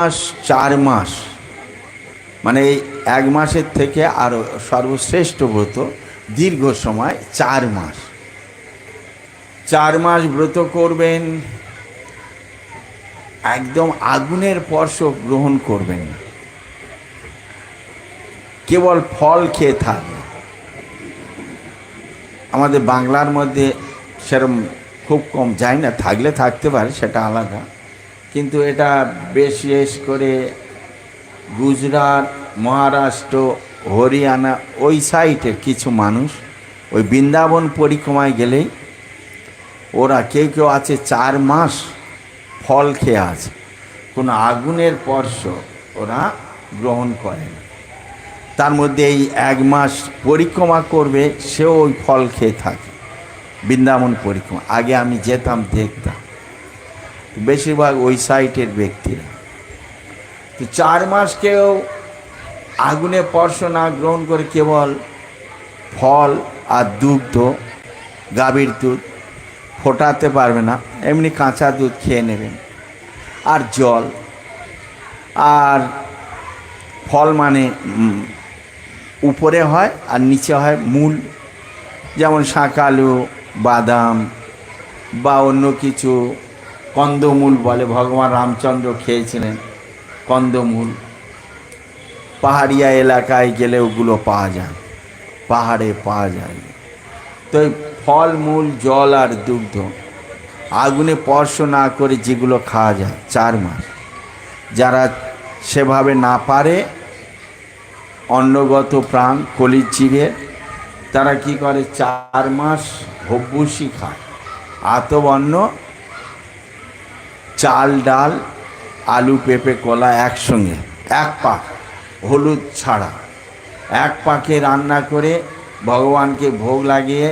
মাস 4 মাস মানে এই 1 মাসের থেকে আরো সর্বশ্রেষ্ঠ ব্রত দীর্ঘ সময় 4 মাস। 4 মাস ব্রত করবেন, একদম আগুনের স্পর্শ গ্রহণ করবেন না, কেবল ফল খেয়ে থাকবেন। আমাদের বাংলার মধ্যে সেরকম খুব কম যায় না, থাকলে থাকতে পারে সেটা আলাদা, কিন্তু এটা বিশেষ করে গুজরাট, মহারাষ্ট্র, হরিয়ানা ওই সাইডের কিছু মানুষ ওই বৃন্দাবন পরিক্রমায় গেলেই ওরা কেউ কেউ আছে 4 মাস ফল খেয়ে আছে, কোনো আগুনের স্পর্শ ওরা গ্রহণ করে না। তার মধ্যে এই 1 মাস পরিক্রমা করবে, সেও ওই ফল খেয়ে থাকে। বৃন্দাবন পরিক্রমা আগে আমি যেতাম, দেখতাম বেশিরভাগ ওই সাইটের ব্যক্তিরা। তো 4 মাস কেউ আগুনে স্পর্শ না গ্রহণ করে কেবল ফল আর দুগ্ধ, গাভীর দুধ ফোটাতে পারবে না, এমনি কাঁচা দুধ খেয়ে নেবেন, আর জল। আর ফল মানে উপরে হয় আর নিচে হয় মূল, যেমন শাকালু, বাদাম বা অন্য কিছু, কন্দমূল বলে, ভগবান রামচন্দ্র খেয়েছিলেন কন্দমূল। পাহাড়িয়া এলাকায় গেলে ওগুলো পাওয়া যায়, পাহাড়ে পাওয়া যায়। তো এই ফল, মূল, জল আর দুগ্ধ আগুনে স্পর্শ না করে যেগুলো খাওয়া যায় 4 মাস। যারা সেভাবে না পারে, অন্নগত প্রাণ, কলির জীবের, তারা কি করে 4 মাস হব্বুসি খায়, আতবন্ন, চাল, ডাল, আলু, পেঁপে, কলা একসঙ্গে, 1 পাক, হলুদ ছাড়া 1 পাকে রান্না করে ভগবানকে ভোগ লাগিয়ে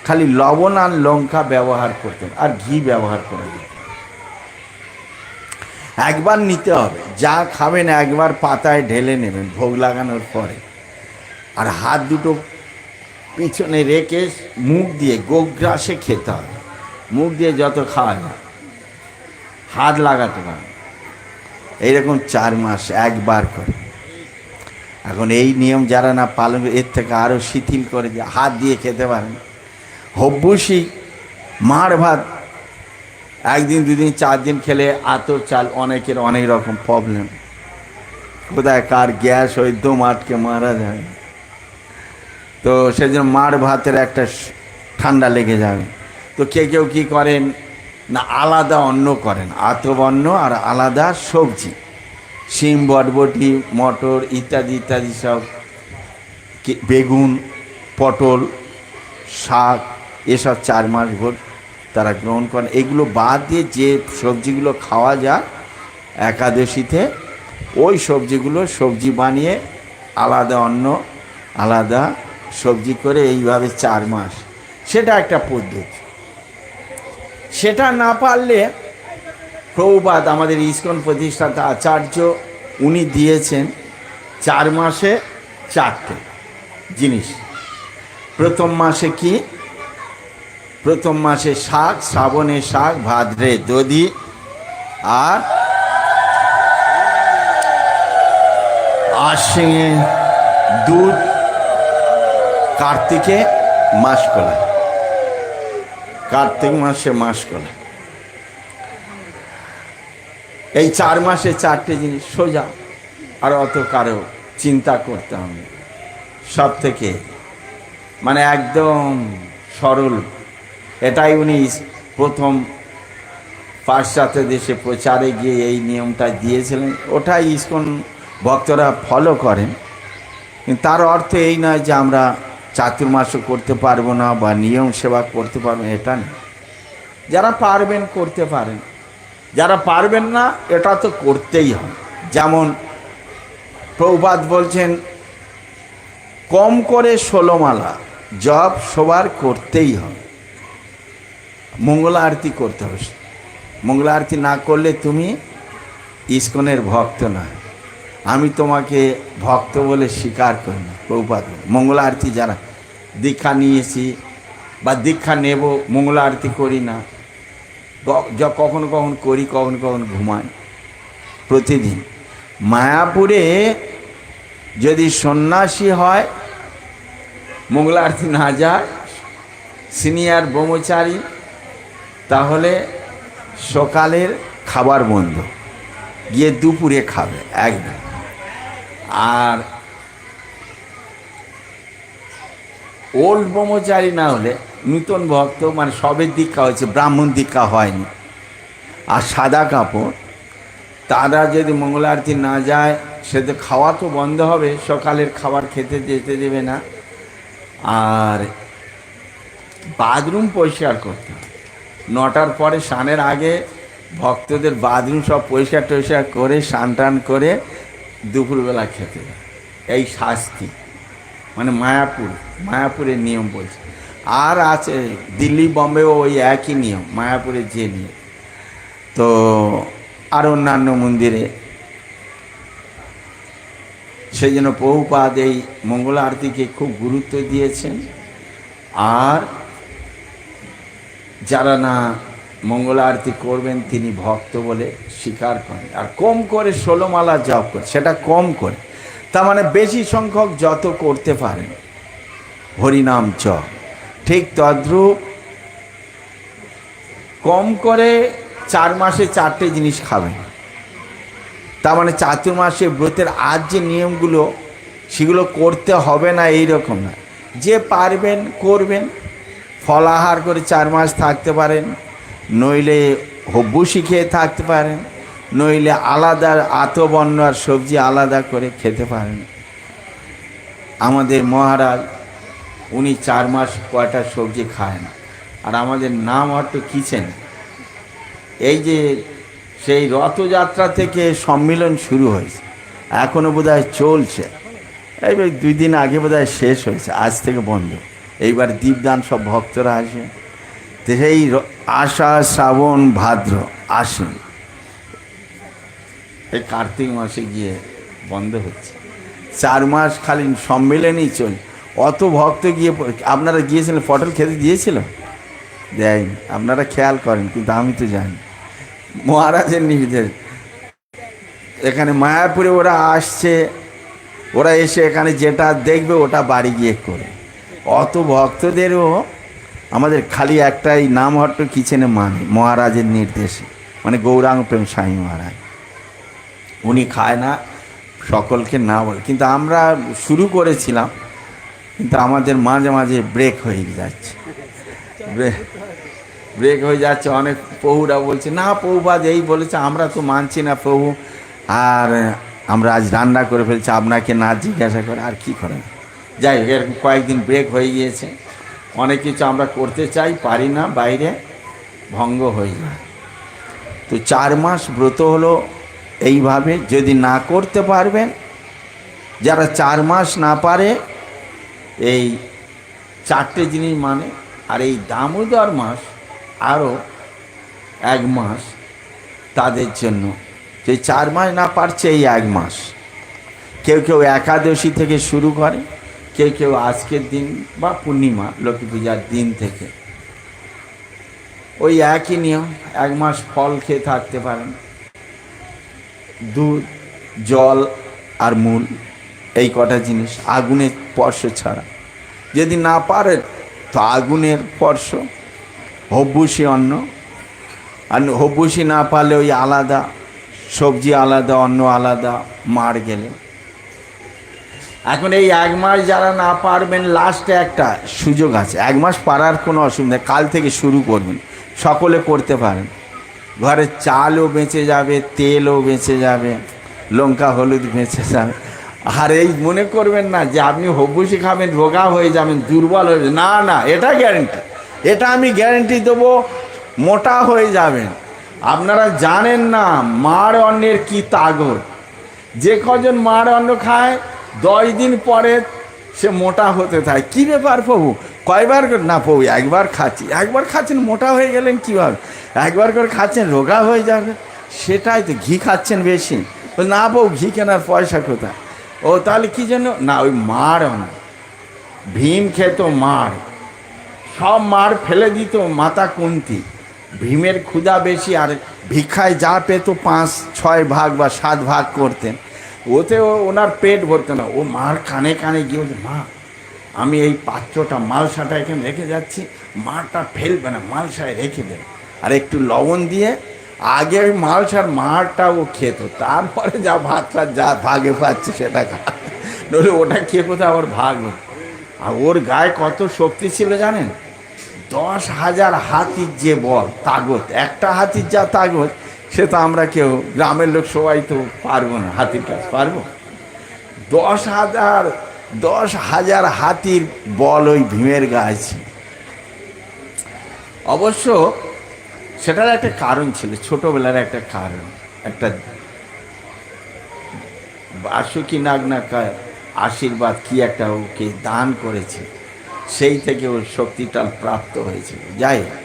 খালি লবণ আর লঙ্কা ব্যবহার করতেন, আর ঘি ব্যবহার করে দিতেন। একবার নিতে হবে, যা খাবেন একবার পাতায় ঢেলে নেবেন ভোগ লাগানোর পরে, আর হাত দুটো পিছনে রেখে মুখ দিয়ে গোগ্রাসে খেতে হবে। মুখ দিয়ে যত খাওয়া যায়, হাত লাগাতে পারেন। এইরকম 4 মাস একবার করে। এখন এই নিয়ম যারা না পালন, এর থেকে আরও শিথিল করে দিয়ে হাত দিয়ে খেতে পারেন। হব্বুসি, মাড় ভাত 1 দিন 2 দিন 4 দিন খেলে আতর চাল, অনেকের অনেক রকম প্রবলেম, কোথায় কার গ্যাস হয়ে দম আটকে মারা যায়, তো সেজন্য মাড় ভাতের একটা ঠান্ডা লেগে যাবে। তো কেউ কী করেন না, আলাদা অন্ন করেন, আতবন্ন আর আলাদা সবজি, শিম, বটবটি, মটর ইত্যাদি ইত্যাদি সব, বেগুন, পটল, শাক, এসব 4 মাস ভোর তারা গ্রহণ করেন। এগুলো বাদ দিয়ে যে সবজিগুলো খাওয়া যায় একাদশীতে, ওই সবজিগুলো সবজি বানিয়ে আলাদা অন্ন, আলাদা সবজি করে এইভাবে 4 মাস, সেটা একটা পদ্ধতি। সেটা না পারলে প্রভুপাদ আমাদের ইস্কন প্রতিষ্ঠাতা আচার্য, উনি দিয়েছেন 4 মাসে 4টে জিনিস। প্রথম মাসে কি? প্রথম মাসে শাক, শ্রাবণে শাক, ভাদ্রে দধি, আর আশ্বিনে দুধ, কার্তিকে মাসকলাই, কার্তিক মাসে মাসকলাই। এই 4 মাসে 4টে জিনিস সোজা, আর অত কারো চিন্তা করতে হবে। সব থেকে মানে একদম সরল, এটাই উনি প্রথম পাশ্চাত্য দেশে প্রচারে গিয়ে এই নিয়মটা দিয়েছিলেন। ওটাই ইস্কন ভক্তরা ফলো করেন, কিন্তু তার অর্থ এই নয় যে আমরা চাতুর্মাসও করতে পারবো না বা নিয়ম সেবা করতে পারবো, এটা না। যারা পারবেন করতে পারেন, যারা পারবেন না এটা তো করতেই হয়। যেমন প্রভুপাদ বলছেন কম করে 16 মালা জপ সবার করতেই হবে, মঙ্গলা আরতি করতে হবে। মঙ্গলা আরতি না করলে তুমি ইস্কনের ভক্ত না। আমি তোমাকে ভক্ত বলে স্বীকার করি না। প্রভুপাদ মঙ্গলা আরতি যারা দীক্ষা নিয়েছি বা দীক্ষা নেব, মঙ্গলা আরতি করি না, কখনো কখনো করি, কখনো কখনো ঘুমাই। প্রতিদিন মায়াপুরে যদি সন্ন্যাসী হয়, মঙ্গলা আরতি না যায়, সিনিয়র ব্রহ্মচারী, তাহলে সকালের খাবার বন্ধ, গিয়ে দুপুরে খাবে একদম। আর ওল্ড ব্রহ্মচারী না হলে, নূতন ভক্ত মানে সবের দীক্ষা হয়েছে, ব্রাহ্মণ দীক্ষা হয়নি, আর সাদা কাপড়, তারা যদি মঙ্গলা আরতি না যায়, সে তো খাওয়া তো বন্ধ হবে, সকালের খাবার খেতে যেতে দেবে না। আর বাথরুম পরিষ্কার করতে হবে, 9টার পরে স্নানের আগে ভক্তদের বাথরুম সব পরিষ্কার টরিষ্কার করে স্নান টান করে দুপুরবেলা খেতে হবে। এই শাস্তি, মানে মায়াপুরের নিয়ম বলছে। আর আছে দিল্লি বম্বেও ওই একই নিয়ম, মায়াপুরের যে নিয়ম। তো আর অন্যান্য মন্দিরে সেই জন্য প্রভুপাদ এই মঙ্গলা আরতিকে খুব গুরুত্ব দিয়েছেন। আর যারা না মঙ্গলা আরতি করবেন তিনি ভক্ত বলে স্বীকার করেন। আর কম করে 16 মালা জপ করে, সেটা কম করে, তার মানে বেশি সংখ্যক যত করতে পারেন হরিনাম জপ। ঠিক তদ্রূপ কম করে 4 মাসে 4টে জিনিস খাবেন। তার মানে চাতুর্মাসে ব্রতের আজ যে নিয়মগুলো সেগুলো করতে হবে না এইরকম না, যে পারবেন করবেন। ফলাহার করে 4 মাস থাকতে পারেন, নইলে হব্বুসি খেয়ে থাকতে পারেন, নইলে আলাদা আতবর্ণ আর সবজি আলাদা করে খেতে পারেন। আমাদের মহারাজ উনি 4 মাস কয়টা সবজি খায় না। আর আমাদের নাম হয়তো কিচেন, এই যে সেই রথযাত্রা থেকে সম্মিলন শুরু হয়েছে, এখনও বোধহয় চলছে, এইবার 2 দিন আগে বোধহয় শেষ হয়েছে, আজ থেকে বন্ধ। এইবার দীপদান সব ভক্তরা আসে, তো সেই আষাঢ় শ্রাবণ ভাদ্র আশ্বিন এই কার্তিক মাসে গিয়ে বন্ধ হচ্ছে। 4 মাস খালি সম্মেলনই চলে। অত ভক্ত গিয়ে, আপনারা গিয়েছিলেন, পটল খেতে দিয়েছিল? দেয়নি, আপনারা খেয়াল করেন, কিন্তু আমি তো জানি মহারাজের নির্দেশ। এখানে মায়াপুরে ওরা আসছে, ওরা এসে এখানে যেটা দেখবে ওটা বাড়ি গিয়ে করে। অত ভক্তদেরও আমাদের খালি একটাই নামহট্ট কিচেনে মানে মহারাজের নির্দেশে, মানে গৌরাঙ্গ প্রেম স্বামী মহারাজ, উনি খায় না, সকলকে না বলে। কিন্তু আমরা শুরু করেছিলাম, কিন্তু আমাদের মাঝে মাঝে ব্রেক হয়ে যাচ্ছে, ব্রেক হয়ে যাচ্ছে। অনেক প্রভুরা বলছে না, প্রভুপাদ এই বলেছে, আমরা তো মানছি না প্রভু, আর আমরা আজ রান্না করে ফেলছি, আপনাকে না জিজ্ঞাসা করে আর কি করেন। যাই হোক, এরকম কয়েকদিন ব্রেক হয়ে গিয়েছে। অনেক কিছু আমরা করতে চাই, পারি না, বাইরে ভঙ্গ হয়ে যায়। তো 4 মাস ব্রত হলো এইভাবে। যদি না করতে পারবেন, যারা 4 মাস না পারে, এই 4টে জিনিস মানে। আর এই দামোদর মাস আরও 1 মাস তাদের জন্য, যে 4 মাস না পারছে এই 1 মাস। কেউ কেউ একাদশী থেকে শুরু করে, কেউ কেউ আজকের দিন বা পূর্ণিমা লক্ষ্মী পূজার দিন থেকে। ওই একই নিয়ম, 1 মাস ফল খেয়ে থাকতে পারেন, দুধ, জল আর মূল, এই কটা জিনিস, আগুনের স্পর্শ ছাড়া। যদি না পারেন তো আগুনের স্পর্শ, হব্বুসি অন্ন, আর হব্বুসি না পারলে ওই আলাদা সবজি আলাদা, অন্ন আলাদা, মার গেলে। এখন এই 1 মাস যারা না পারবেন, লাস্টে একটা সুযোগ আছে। 1 মাস পারার কোনো অসুবিধা, কাল থেকে শুরু করবেন, সকলে করতে পারেন। ঘরে চালও বেঁচে যাবে, তেলও বেঁচে যাবে, লঙ্কা হলুদ বেঁচে যাবে। আর এই মনে করবেন না যে আপনি হব্বুসি খাবেন রোগা হয়ে যাবেন, দুর্বল হয়ে যাবেন, না না, এটা গ্যারেন্টি, এটা আমি গ্যারেন্টি দেবো, মোটা হয়ে যাবেন। আপনারা জানেন না মার অন্নের কি তাগত। যে কজন মার অন্ন খায় 10 দিন পরে সে মোটা হতে থাকে। কী ব্যাপার প্রভু, কয়বার না প্রভু, একবার খাচ্ছি। একবার খাচ্ছেন, মোটা হয়ে গেলেন কীভাবে? একবার করে খাচ্ছেন, রোগা হয়ে যাবে। সেটাই তো, ঘি খাচ্ছেন বেশি। না প্রভু, ঘি কেনার পয়সা কোথায়? ও তাহলে কী জন্য না, ওই মার অন্ন। ভীম খেত মার, সব মার ফেলে দিত মাতা কুন্তি। ভীমের ক্ষুধা বেশি, আর ভিক্ষায় যা পেত 5-6 ভাগ বা 7 ভাগ করতেন। ওতে ওনার পেট ভরতো না, ও মার কানে কানে গিয়ে বলছে, মা আমি এই পাত্রটা মালসাটা এখানে রেখে যাচ্ছি, মাটা ফেলবে না, মালসায় রেখে দেবে, আর একটু লবণ দিয়ে আগে ওই মালসার মারটা ও খেত, তারপরে যা ভাতটা যা ভাগে পাচ্ছে সেটা খা, নইলে ওটা খেয়ে কোথাও আবার ভাগ হতো। আর ওর গায়ে কত শক্তি ছিল জানেন? 10,000 হাতির যে বল তাগত, একটা হাতির যা তাগত সে তো আমরা কেউ গ্রামের লোক সবাই তো পারবো না, হাতির কাজ পারবো? 10,000 হাতির বল ওই ভীমের গায়ে ছিল। অবশ্য সেটার একটা কারণ ছিল, ছোটবেলার একটা কারণ, একটা বাসুকি নাগনাকার আশীর্বাদ কি একটা ওকে দান করেছে, সেই থেকে ওর শক্তিটা প্রাপ্ত হয়েছিল। যাই হোক,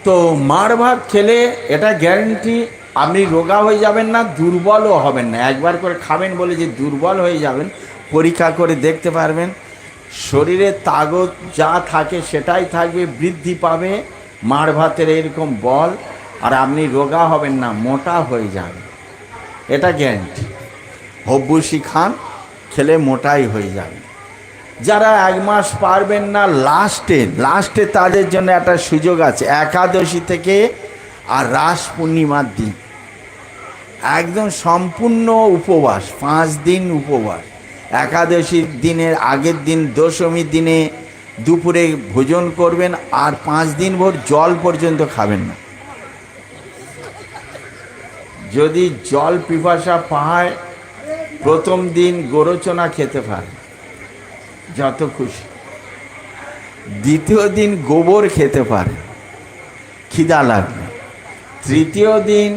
তো মার ভাত খেলে এটা গ্যারেন্টি আপনি রোগা হয়ে যাবেন না, দুর্বলও হবেন না। একবার করে খাবেন বলে যে দুর্বল হয়ে যাবেন, পরীক্ষা করে দেখতে পারবেন শরীরে তাগত যা থাকে সেটাই থাকবে, বৃদ্ধি পাবে মার ভাতের এরকম বল, আর আপনি রোগা হবেন না, মোটা হয়ে যাবেন, এটা গ্যারেন্টি। হব্বুসি খান, খেলে মোটাই হয়ে যাবে। যারা 1 মাস পারবেন না, লাস্টে তাদের জন্য একটা সুযোগ আছে, একাদশী থেকে আর রাস পূর্ণিমার দিন একদম সম্পূর্ণ উপবাস, 5 দিন উপবাস। একাদশীর দিনের আগের দিন দশমীর দিনে দুপুরে ভোজন করবেন, আর 5 দিন ভোর জল পর্যন্ত খাবেন না। যদি জল পিপাসা পায়, প্রথম দিন গোরচনা খেতে পারে যত খুশি, দ্বিতীয় দিন গোবর খেতে পারে খিদা লাগবে, তৃতীয় দিন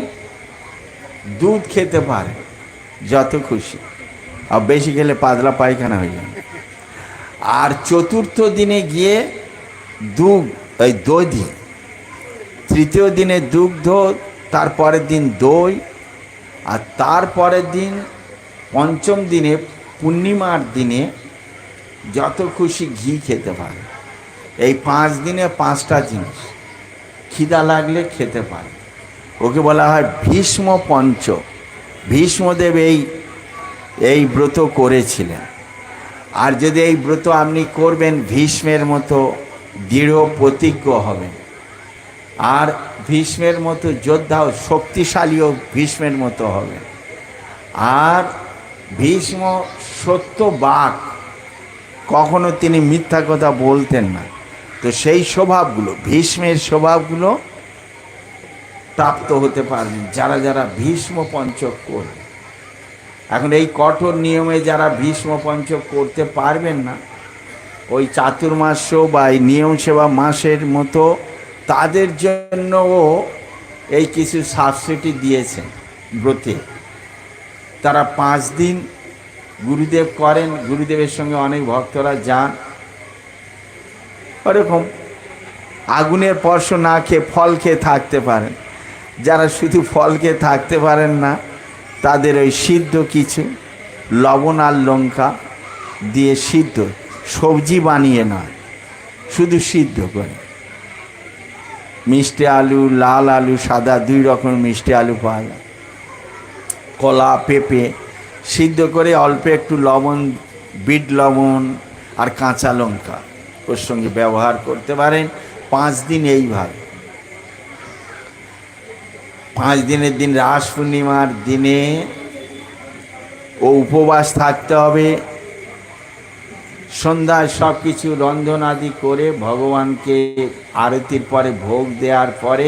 দুধ খেতে পারে যত খুশি, আর বেশি খেলে পাতলা পায়খানা হয়ে যাবে। আর চতুর্থ দিনে গিয়ে দধি, তৃতীয় দিনে দুগ্ধ, তারপরের দিন দই, আর তারপরের দিন পঞ্চম দিনে পূর্ণিমার দিনে যত খুশি ঘি খেতে পারে। এই 5 দিনে 5টা জিনিস খিদা লাগলে খেতে পারে। ওকে বলা হয় ভীষ্ম পঞ্চ। ভীষ্মদেব এই ব্রত করেছিলেন। আর যদি এই ব্রত আপনি করবেন, ভীষ্মের মতো দৃঢ় প্রতিজ্ঞ হবেন, আর ভীষ্মের মতো যোদ্ধাও, শক্তিশালীও ভীষ্মের মতো হবে। আর ভীষ্ম সত্য বাক, কখনো তিনি মিথ্যা কথা বলতেন না। তো সেই স্বভাবগুলো, ভীষ্মের স্বভাবগুলো প্রাপ্ত হতে পারবেন যারা যারা ভীষ্ম পঞ্চক করবে। এখন এই কঠোর নিয়মে যারা ভীষ্ম পঞ্চক করতে পারবেন না, ওই চাতুর্মাস্য বা এই নিয়ম সেবা মাসের মতো, তাদের জন্যও এই কিছু সাবসিডি দিয়েছেন ব্রতে। তারা 5 দিন গুরুদেব করেন, গুরুদেবের সঙ্গে অনেক ভক্তরা যান, ওরকম আগুনের স্পর্শ না খেয়ে ফল খেয়ে থাকতে পারেন। যারা শুধু ফল খেয়ে থাকতে পারেন না, তাদের ওই সিদ্ধ কিছু লবণ আর লঙ্কা দিয়ে সিদ্ধ, সবজি বানিয়ে নয়, শুধু সিদ্ধ করে, মিষ্টি আলু, লাল আলু, সাদা 2 রকমের মিষ্টি আলু পাওয়া যায়, কলা, পেঁপে সিদ্ধ করে অল্প একটু লবণ, বিট লবণ আর কাঁচা লঙ্কা ওর সঙ্গে ব্যবহার করতে পারেন। 5 দিন এইভাবে, 5 দিনের দিন রাস পূর্ণিমার দিনে ও উপবাস থাকতে হবে। সন্ধ্যায় সব কিছু রন্ধন আদি করে ভগবানকে আরতির পরে ভোগ দেওয়ার পরে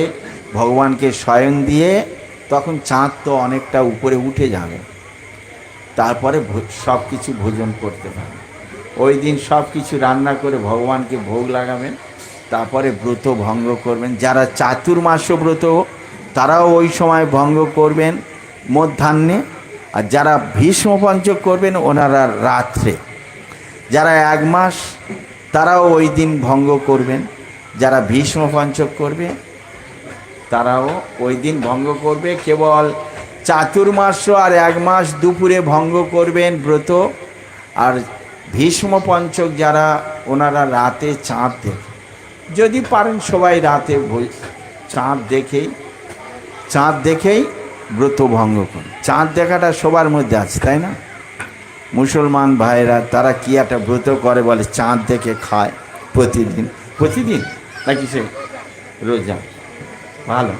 ভগবানকে স্বয়ং দিয়ে, তখন চাঁদ তো অনেকটা উপরে উঠে যাবে, তারপরে সব কিছু ভোজন করতে পারবেন। ওই দিন সব কিছু রান্না করে ভগবানকে ভোগ লাগাবেন, তারপরে ব্রত ভঙ্গ করবেন। যারা চাতুর্মাস্য ব্রত, তারাও ওই সময় ভঙ্গ করবেন মধ্যাহ্নে, আর যারা ভীষ্ম পঞ্চক করবেন ওনারা রাত্রে। যারা 1 মাস, তারাও ওই দিন ভঙ্গ করবেন। যারা ভীষ্ম পঞ্চক করবে তারাও ওই দিন ভঙ্গ করবে। কেবল চাতুর্মাস্য আর 1 মাস দুপুরে ভঙ্গ করবেন ব্রত। আর ভীষ্ম পঞ্চক যারা, ওনারা রাতে চাঁদ দেখে, যদি পারেন সবাই রাতে চাঁদ দেখেই ব্রত ভঙ্গ করে। চাঁদ দেখাটা সবার মধ্যে আছে, তাই না? মুসলমান ভাইরা তারা কি একটা ব্রত করে, বলে চাঁদ দেখে খায় প্রতিদিন। প্রতিদিন নাকি সে রোজা? ভালো।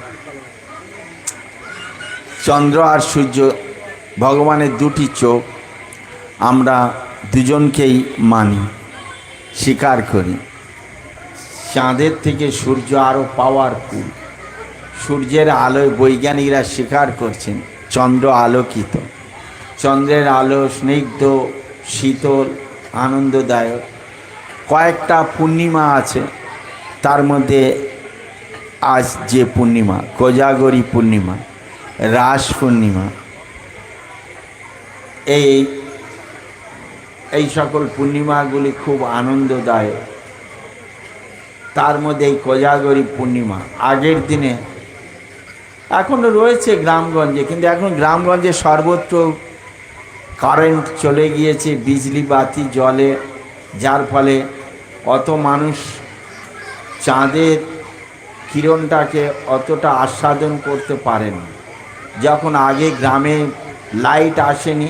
চন্দ্র আর সূর্য ভগবানের দুটি চোখ, আমরা দুজনকেই মানি, স্বীকার করি। চাঁদের থেকে সূর্য আরও পাওয়ারফুল। সূর্যের আলোয় বৈজ্ঞানিকরা স্বীকার করছেন চন্দ্র আলোকিত। চন্দ্রের আলো স্নিগ্ধ, শীতল, আনন্দদায়ক। কয়েকটা পূর্ণিমা আছে, তার মধ্যে আজ যে পূর্ণিমা, কোজাগরী পূর্ণিমা, রাস পূর্ণিমা, এই সকল পূর্ণিমাগুলি খুব আনন্দদায়ক। তার মধ্যে এই কোজাগরী পূর্ণিমা আগের দিনে, এখনও রয়েছে গ্রামগঞ্জে, কিন্তু এখন গ্রামগঞ্জে সর্বত্র কারেন্ট চলে গিয়েছে, বিজলি বাতি জ্বলে, যার ফলে অত মানুষ চাঁদের কিরণটাকে অতটা আস্বাদন করতে পারেন। যখন আগে গ্রামে লাইট আসেনি,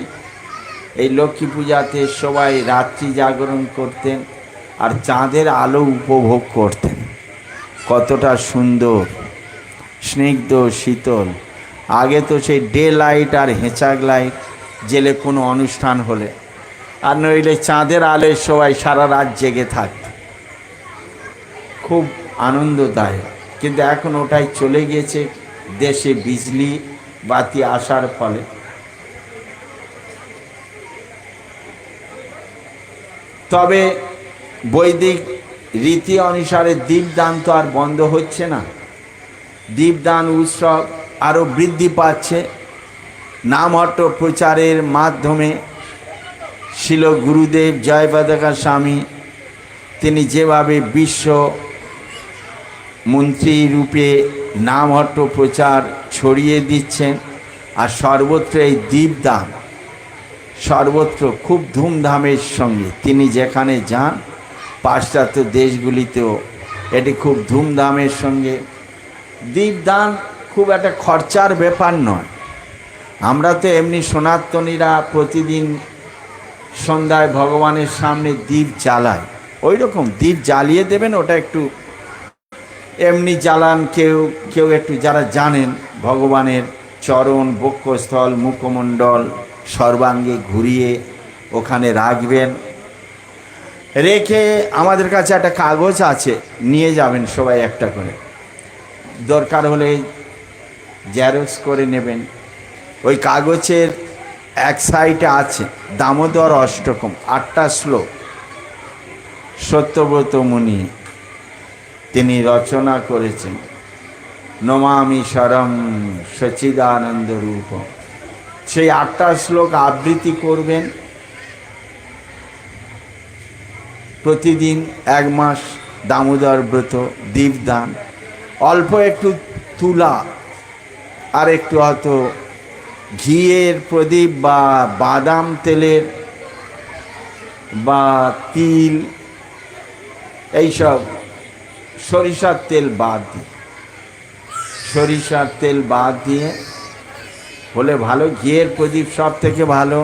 এই লক্ষ্মী পূজাতে সবাই রাত্রি জাগরণ করতেন আর চাঁদের আলো উপভোগ করতেন। কতটা সুন্দর, স্নিগ্ধ, শীতল। আগে তো সেই ডে লাইট আর হেঁচাক লাইট জেলে কোনো অনুষ্ঠান হলে, আর নইলে চাঁদের আলোয় সবাই সারা রাত জেগে থাকত, খুব আনন্দদায়ক। কিন্তু এখন ওটাই চলে গিয়েছে দেশে বিজলি বাতি আসার ফলে। তবে বৈদিক রীতি অনুসারে দীপদান তো আর বন্ধ হচ্ছে না। দীপদান উৎসব আরও বৃদ্ধি পাচ্ছে। নামহট্ট প্রচারের মাধ্যমে শিল গুরুদেব জয়পাতাকা স্বামী তিনি যেভাবে বিশ্ব মন্ত্রী রূপে নামহট্ট প্রচার ছড়িয়ে দিচ্ছেন, আর সর্বত্র এই দীপদান সর্বত্র খুব ধুমধামের সঙ্গে তিনি যেখানে যান, পাশ্চাত্য দেশগুলিতেও এটি খুব ধুমধামের সঙ্গে। দীপদান খুব একটা খরচার ব্যাপার নয়। আমরা তো এমনি সনাতনীরা প্রতিদিন সন্ধ্যায় ভগবানের সামনে দীপ জ্বালাই, ওই রকম দীপ জ্বালিয়ে দেবেন। ওটা একটু এমনি জ্বালান, কেউ কেউ একটু যারা জানেন ভগবানের চরণ, বক্ষস্থল, মুখমণ্ডল সর্বাঙ্গে ঘুরিয়ে ওখানে রাখবেন। রেখে আমাদের কাছে একটা কাগজ আছে, নিয়ে যাবেন সবাই একটা করে, দরকার হলে জেরক্স করে নেবেন। ওই কাগজের এক সাইডে আছে দামোদর অষ্টকম, 8টা শ্লোক সত্যব্রত মুনি তিনি রচনা করেছেন। নমামি স্বরম সচিদানন্দ রূপ, সেই 8টা শ্লোক আবৃত্তি করবেন প্রতিদিন 1 মাস। দামোদর ব্রত, দীপদান, অল্প একটু তুলা আর একটু হয়তো ঘিয়ের প্রদীপ বা বাদাম তেলের বা তিল, এইসব সরিষার তেল বাদ দিয়ে, সরিষার তেল বাদ দিয়ে হলে ভালো। ঘিয়ের প্রদীপ সব থেকে ভালো।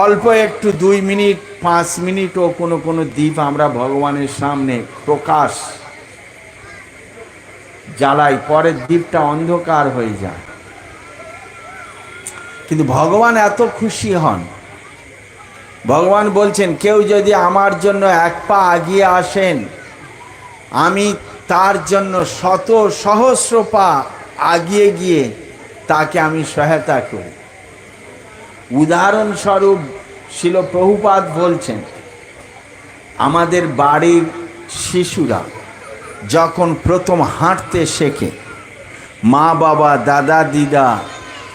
অল্প একটু 2 মিনিট 5 মিনিটও কোনো কোনো দ্বীপ আমরা ভগবানের সামনে প্রকাশ জ্বালাই, পরের দ্বীপটা অন্ধকার হয়ে যায়। কিন্তু ভগবান এত খুশি হন, ভগবান বলছেন কেউ যদি আমার জন্য 1 পা এগিয়ে আসেন, আমি তার জন্য শত সহস্র পা এগিয়ে গিয়ে তাকে আমি সহায়তা করি। উদাহরণস্বরূপ শিল প্রভুপাদ বলছেন, আমাদের বাড়ির শিশুরা যখন প্রথম হাঁটতে শেখে, মা বাবা, দাদা দিদা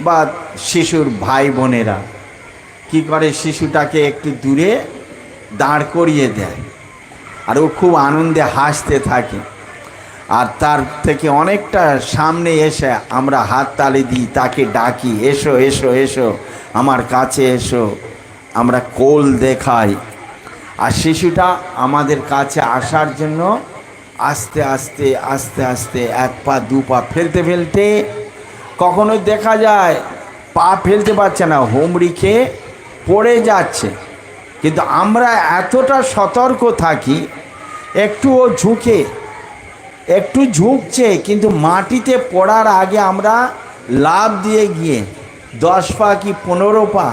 বা শিশুর ভাই বোনেরা কি করে, শিশুটাকে একটু দূরে দাঁড় করিয়ে দেয়, আর ও খুব আনন্দে হাসতে থাকে। আর তার থেকে অনেকটা সামনে এসে আমরা হাততালি দিই, তাকে ডাকি, এসো এসো এসো আমার কাছে এসো, আমরা কোল দেখাই। আর শিশুটা আমাদের কাছে আসার জন্য আস্তে আস্তে আস্তে আস্তে এক পা দু পা ফেলতে ফেলতে কখনো দেখা যায় পা ফেলতে পারছে না, হুমড়ি খেয়ে পড়ে যাচ্ছে। কিন্তু আমরা এতটা সতর্ক থাকি, একটুও ঝুঁকে একটু ঝুঁকছে কিন্তু মাটিতে পড়ার আগে আমরা লাফ দিয়ে গিয়ে 10 পা কি 15 পা,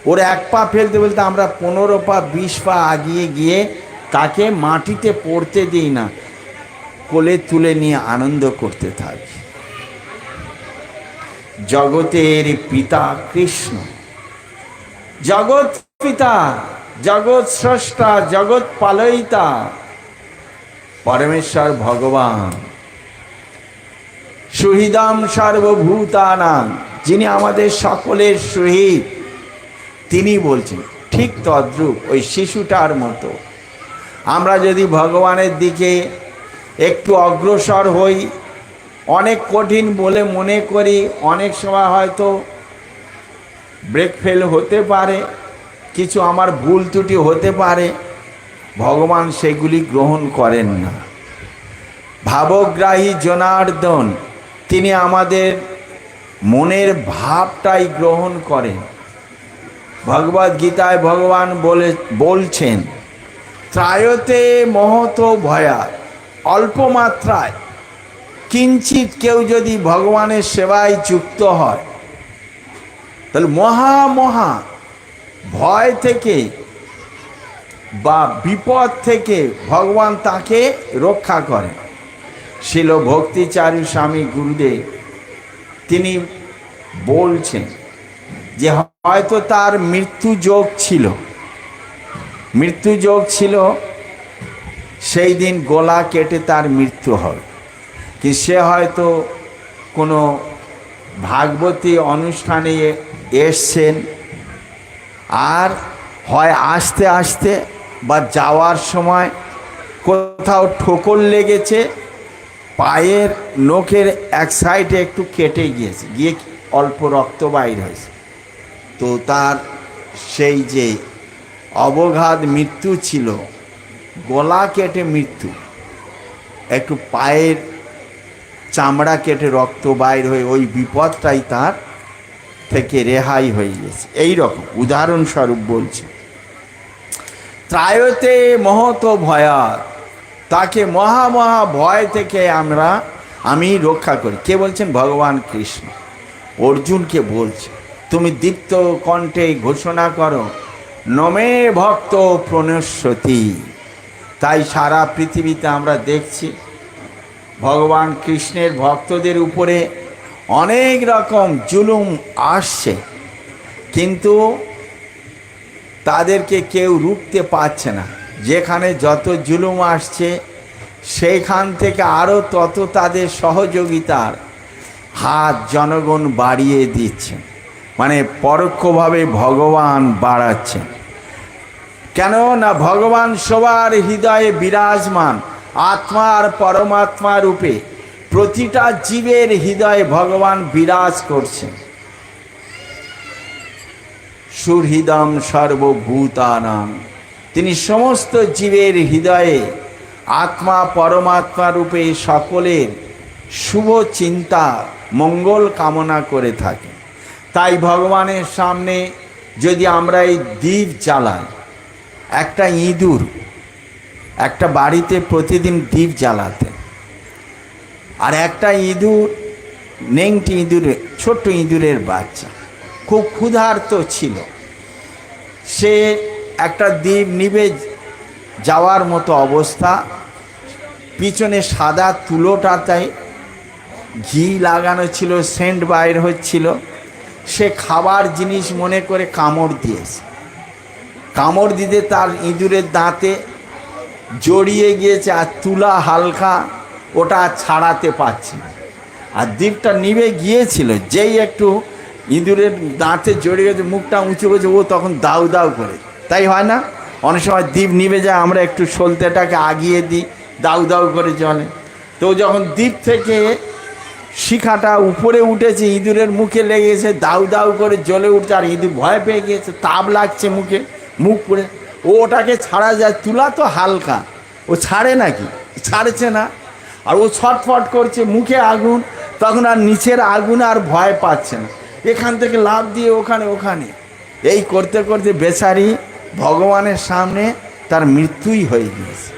ওর এক পা ফেলতে ফেলতে আমরা 15 পা 20 পা আগিয়ে গিয়ে তাকে মাটিতে পড়তে দিই না, কোলে তুলে নিয়ে আনন্দ করতে থাকি। জগতের পিতা কৃষ্ণ, জগৎ পিতা, জগৎ স্রষ্টা, জগৎ পালয়িতা পরমেশ্বর ভগবান, সুহৃদম সর্বভূতানাং, যিনি আমাদের সকলের সহিত, তিনি বলছেন ঠিক তদ্রূপ ওই শিশুটার মতো আমরা যদি ভগবানের দিকে একটু অগ্রসর হই, অনেক কঠিন বলে মনে করি, অনেক সময় হয়তো ব্রেক ফেল হতে পারে, কিছু আমার ভুল ত্রুটি হতে পারে, ভগবান সেগুলি গ্রহণ করেন না। ভাবগ্রাহী জনার্দন, তিনি আমাদের মনের ভাবটাই গ্রহণ করেন। ভগবদ গীতায় ভগবান বলছেন ত্রায়তে মহত ভয়া, অল্প মাত্রায় কিঞ্চিত কেউ যদি ভগবানের সেবায় যুক্ত হয় তাহলে মহা মহা ভয় থেকে বা বিপদ থেকে ভগবান তাকে রক্ষা করেন। শিল ভক্তিচারী স্বামী গুরুদেব তিনি বলছেন যে হয়তো তার মৃত্যু যোগ ছিল, সেই দিন গলা কেটে তার মৃত্যু হবে, কি সে হয়তো কোনো ভাগবতী অনুষ্ঠানে এসছেন, আর হয় আসতে আসতে বা যাওয়ার সময় কোথাও ঠোকর লেগেছে, পায়ের নখের এক সাইডে একটু কেটে গিয়েছে, গিয়ে অল্প রক্ত বাইর হয়েছে, তো তার সেই যে অবঘাত মৃত্যু ছিল, গলা কেটে মৃত্যু, একটু পায়ের চামড়া কেটে রক্ত বাইর হয়ে ওই বিপদটাই তার থেকে রেহাই হয়ে গেছে। এই রকম উদাহরণস্বরূপ বলছে ত্রায়তে মহত ভয়াত, তাকে মহা মহা ভয় থেকে আমি রক্ষা করি। কে বলছেন? ভগবান কৃষ্ণ অর্জুনকে বলছে, তুমি দীপ্ত কণ্ঠে ঘোষণা করো নমে ভক্ত প্রণশ্যতি। তাই সারা পৃথিবীতে আমরা দেখছি ভগবান কৃষ্ণের ভক্তদের উপরে অনেক রকম জুলুম আসছে, কিন্তু তাদেরকে কেউ রুখতে পারছে না। যেখানে যত জুলুম আসছে সেইখান থেকে আরও তত তাদের সহযোগিতার হাত জনগণ বাড়িয়ে দিচ্ছেন, মানে পরোক্ষভাবে ভগবান বাড়াচ্ছেন। কেন না ভগবান সবার হৃদয়ে বিরাজমান, আত্মা আর পরমাত্মা রূপে প্রতিটা জীবের হৃদয়ে ভগবান বিরাজ করছেন। সুহৃদম সর্বভূতানাং, তিনি সমস্ত জীবের হৃদয়ে আত্মা পরমাত্মা রূপে সকলের শুভ চিন্তা মঙ্গল কামনা করে থাকেন। তাই ভগবানের সামনে যদি আমরা এই দীপ জ্বালাই, একটা ইঁদুর একটা বাড়িতে প্রতিদিন দীপ জ্বালাতেন, আর একটা ইঁদুর, নেংটি ইঁদুরের, ছোট্ট ইঁদুরের বাচ্চা, খুব ক্ষুধার্ত ছিল, সে একটা দীপ নিভে যাওয়ার মতো অবস্থা, পিছনে সাদা তুলোটাতে ঘি লাগানো ছিল, সেন্ট বাইর হচ্ছিল, সে খাবার জিনিস মনে করে কামড় দিয়েছে, কামড় দিতে তার ইঁদুরের দাঁতে জড়িয়ে গিয়েছে, আর তুলা হালকা, ওটা ছাড়াতে পারছে না, আর দীপটা নিভে গিয়েছিল, যেই একটু ইঁদুরের দাঁতে জড়িয়ে গেছে, মুখটা উঁচু করেছে, ও তখন দাউ দাউ করে, তাই হয় না? অনেক সময় দ্বীপ নিভে যায়, আমরা একটু সলতেটাকে আগিয়ে দিই, দাউ দাউ করে জ্বলে। তো যখন দ্বীপ থেকে শিখাটা উপরে উঠেছে, ইঁদুরের মুখে লেগেছে, দাউ দাউ করে জ্বলে উঠছে, আর ইঁদুর ভয় পেয়ে গিয়েছে, তাপ লাগছে মুখে, মুখ পুড়ে, ওটাকে ছাড়া যায়, তুলা তো হালকা, ও ছাড়ে নাকি? ছাড়ছে না। আর ও ছটফট করছে, মুখে আগুন, তখন আর নিচের আগুন আর ভয় পাচ্ছে না, এখান থেকে লাফ দিয়ে ওখানে ওখানে এই করতে করতে বেচারি ভগবানের সামনে তার মৃত্যুই হয়ে গিয়েছে।